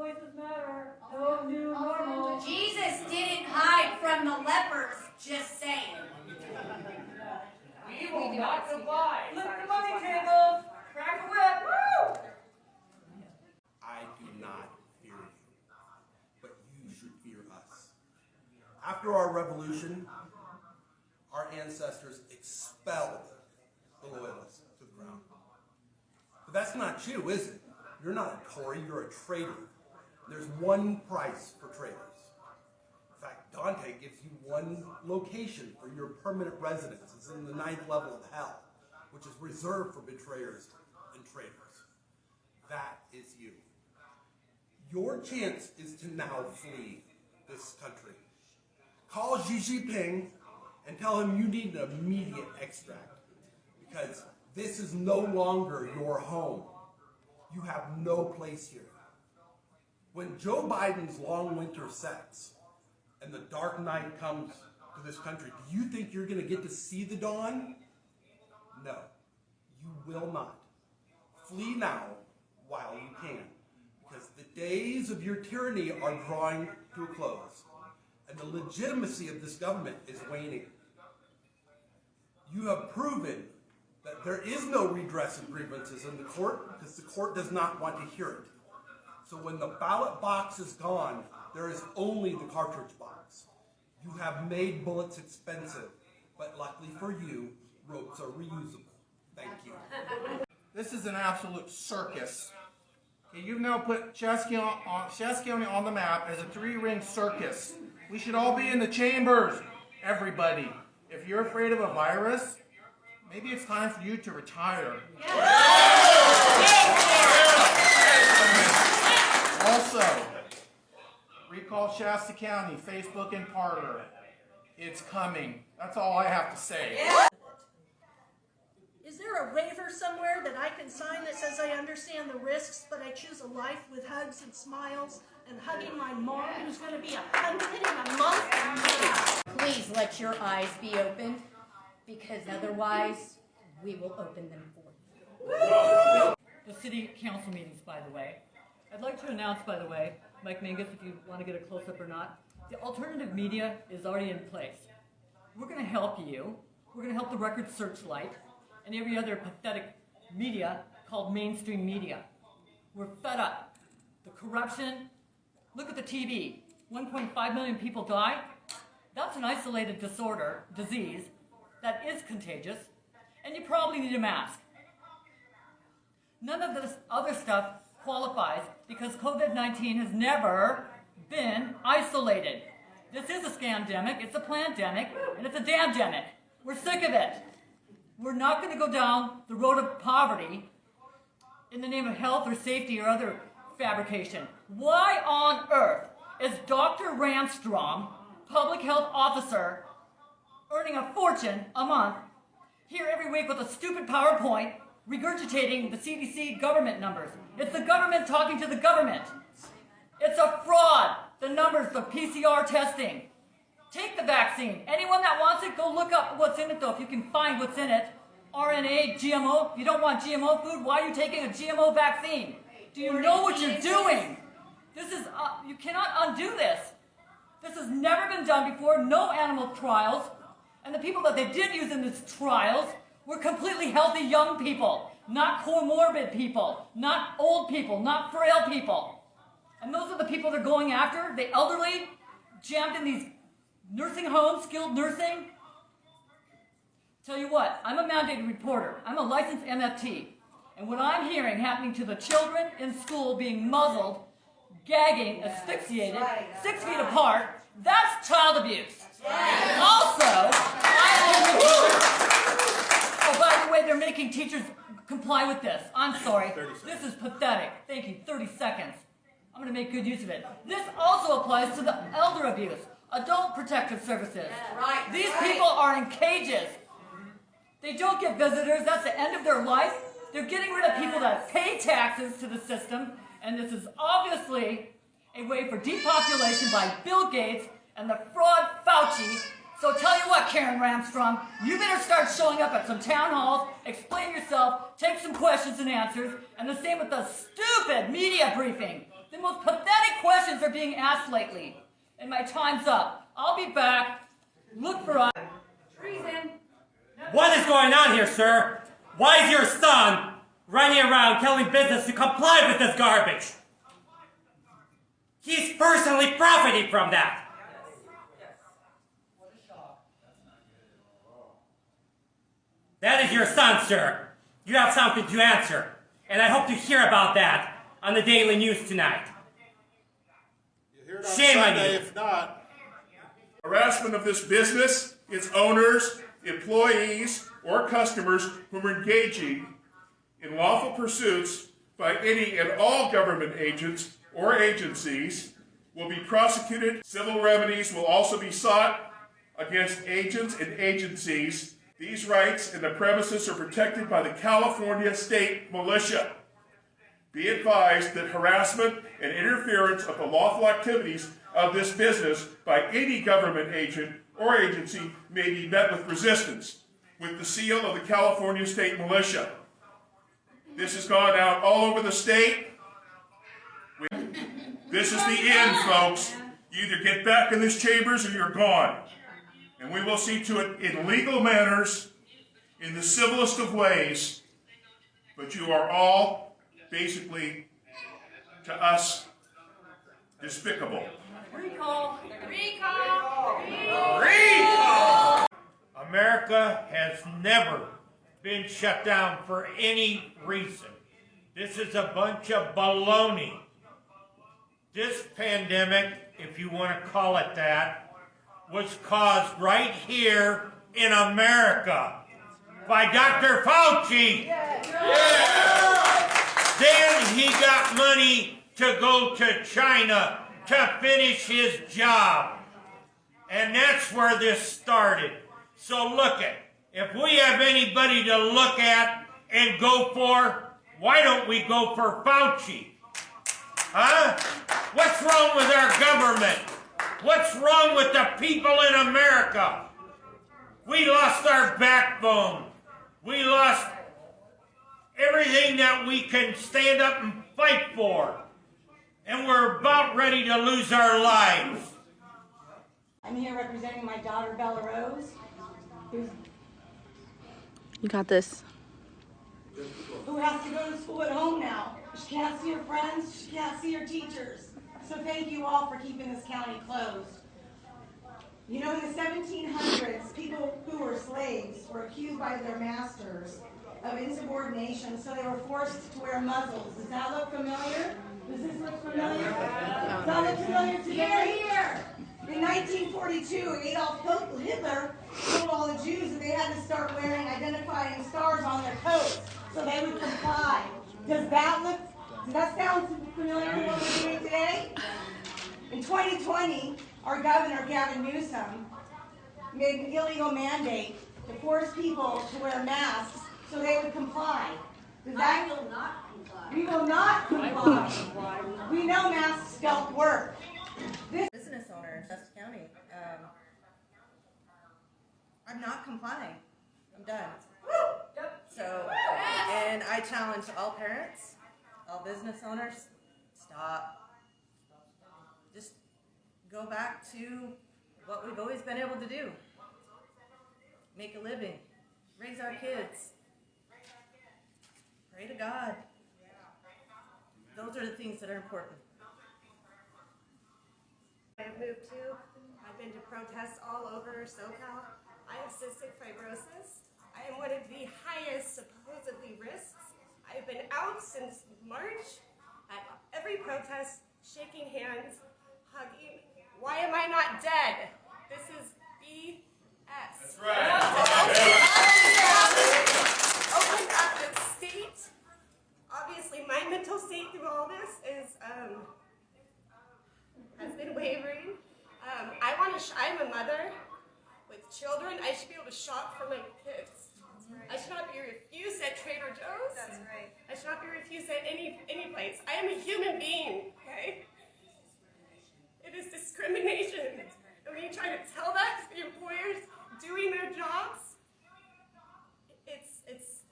voices matter. No new normal. Jesus didn't hide from the lepers, just saying. We will not comply. Flip the money tables. Crack a whip. Woo! I do not fear you, but you should fear us. After our revolution, our ancestors expelled the loyalists to the ground. But that's not you, is it? You're not a Tory, you're a traitor. There's one price for traitors. In fact, Dante gives you one location for your permanent residence. It's in the 9th level of hell, which is reserved for betrayers and traitors. That is you. Your chance is to now flee this country. Call Xi Jinping and tell him you need an immediate extract, because this is no longer your home. You have no place here. When Joe Biden's long winter sets and the dark night comes to this country, do you think you're going to get to see the dawn? No, you will not. Flee now while you can, because the days of your tyranny are drawing to a close, and the legitimacy of this government is waning. You have proven that there is no redress of grievances in the court, because the court does not want to hear it. So when the ballot box is gone, there is only the cartridge box. You have made bullets expensive, but luckily for you, ropes are reusable. Thank you. This is an absolute circus. Okay, you've now put Shasta County on the map as a 3-ring circus. We should all be in the chambers, everybody. If you're afraid of a virus, maybe it's time for you to retire. Also, recall Shasta County, Facebook and Parler. It's coming. That's all I have to say. Is there a waiver somewhere that I can sign that says I understand the risks, but I choose a life with hugs and smiles and hugging my mom who's going to be 100 in a month? Please let your eyes be opened, because otherwise we will open them for you. The city council meetings, by the way. I'd like to announce, by the way, Mike Mingus, if you want to get a close-up or not, the alternative media is already in place. We're going to help you. We're going to help the Record Searchlight and every other pathetic media called mainstream media. We're fed up. The corruption, look at the TV. 1.5 million people die. That's an isolated disease that is contagious, and you probably need a mask. None of this other stuff qualifies because COVID-19 has never been isolated. This is a scandemic, it's a plandemic, and it's a damndemic. We're sick of it. We're not going to go down the road of poverty in the name of health or safety or other fabrication. Why on earth is Dr. Ramstrom, public health officer, earning a fortune a month, here every week with a stupid PowerPoint regurgitating the CDC government numbers? It's the government talking to the government. It's a fraud. The numbers, the PCR testing. Take the vaccine. Anyone that wants it, go look up what's in it, though, if you can find what's in it. RNA, GMO. If you don't want GMO food, why are you taking a GMO vaccine? Do you know what you're doing? This is, you cannot undo this. This has never been done before. No animal trials. And the people that they did use in these trials were completely healthy young people, not comorbid people, not old people, not frail people. And those are the people they're going after, the elderly, jammed in these nursing homes, skilled nursing. Tell you what, I'm a mandated reporter. I'm a licensed MFT. And what I'm hearing happening to the children in school being muzzled, gagging, asphyxiated, 6 feet apart, that's child abuse. Also, oh, by the way, they're making teachers comply with this. I'm sorry. This is pathetic. Thank you. 30 seconds. I'm going to make good use of it. This also applies to the elder abuse, adult protective services. These people are in cages. They don't get visitors. That's the end of their life. They're getting rid of people that pay taxes to the system, and this is obviously a way for depopulation by Bill Gates and the fraud Fauci So tell you what, Karen Ramstrong, you better start showing up at some town halls, explain yourself, take some questions and answers, and the same with the stupid media briefing. The most pathetic questions are being asked lately. And my time's up. I'll be back. Look for treason. What is going on here, sir? Why is your son running around telling business to comply with this garbage? He's personally profiting from that. That is your son, sir. You have something to answer. And I hope to hear about that on the Daily News tonight. You hear it on Shame on Sunday, you. if not. Harassment of this business, its owners, employees, or customers whom are engaging in lawful pursuits by any and all government agents or agencies will be prosecuted. Civil remedies will also be sought against agents and agencies. These rights and the premises are protected by the California State Militia. Be advised that harassment and interference of the lawful activities of this business by any government agent or agency may be met with resistance, with the seal of the California State Militia. This has gone out all over the state. This is the end, folks. You either get back in these chambers or you're gone. And we will see to it in legal manners, in the civilest of ways, but you are all basically, to us, despicable. Recall. America has never been shut down for any reason. This is a bunch of baloney. This pandemic, if you want to call it that, was caused right here in America by Dr. Fauci. Then he got money to go to China to finish his job. And that's where this started. So look it, if we have anybody to look at and go for, why don't we go for Fauci? Huh? What's wrong with our government? What's wrong with the people in America? We lost our backbone. We lost everything that we can stand up and fight for. And we're about ready to lose our lives. I'm here representing my daughter, Bella Rose, You got this. who has to go to school at home now. She can't see her friends, she can't see her teachers. So thank you all for keeping this county closed. You know, in the 1700s, people who were slaves were accused by their masters of insubordination, so they were forced to wear muzzles. Does that look familiar? Does this look familiar? Does that look familiar today? Here! In 1942, Adolf Hitler told all the Jews that they had to start wearing identifying stars on their coats so they would comply. Does that sound familiar to what we're doing today? In 2020, our governor, Gavin Newsom, made an illegal mandate to force people to wear masks so they would comply. I will not comply. We will not comply. We know masks don't work. Business owner in Shasta County. I'm not complying. I'm done. So, and I challenge all parents, all business owners, stop. Just go back to what we've always been able to do. Make a living. Raise our kids. Pray to God. Those are the things that are important. I've moved to. I've been to protests all over SoCal. I have cystic fibrosis. I am one of the highest supposedly risks. I've been out since March at every protest, shaking hands, hugging. Why am I not dead? This is BS. That's right. Open up the state. Obviously, my mental state through all this is has been wavering. I'm a mother with children. I should be able to shop for my kids. Right. I should not be refused at Trader Joe's. That's right. I should not be refused at any place. I am a human being, okay? It is discrimination. And for me trying to tell that to the employers doing their jobs. It's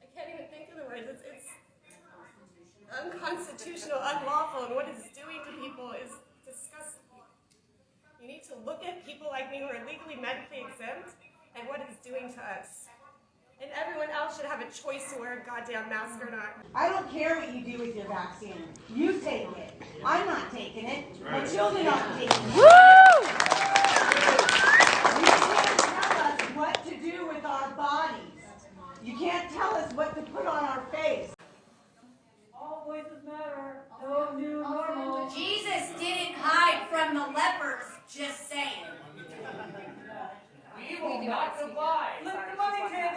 I can't even think of the words. It's unconstitutional, unlawful, and what it's doing to people is disgusting. You need to look at people like me who are legally medically exempt and what it's doing to us. And everyone else should have a choice to wear a goddamn mask or not. I don't care what you do with your vaccine. You take it. I'm not taking it. My children aren't taking it. Woo! You can't tell us what to do with our bodies. You can't tell us what to put on our face. All voices matter. No new normal. Jesus didn't hide from the lepers, just saying. We will not comply. Flip the money table.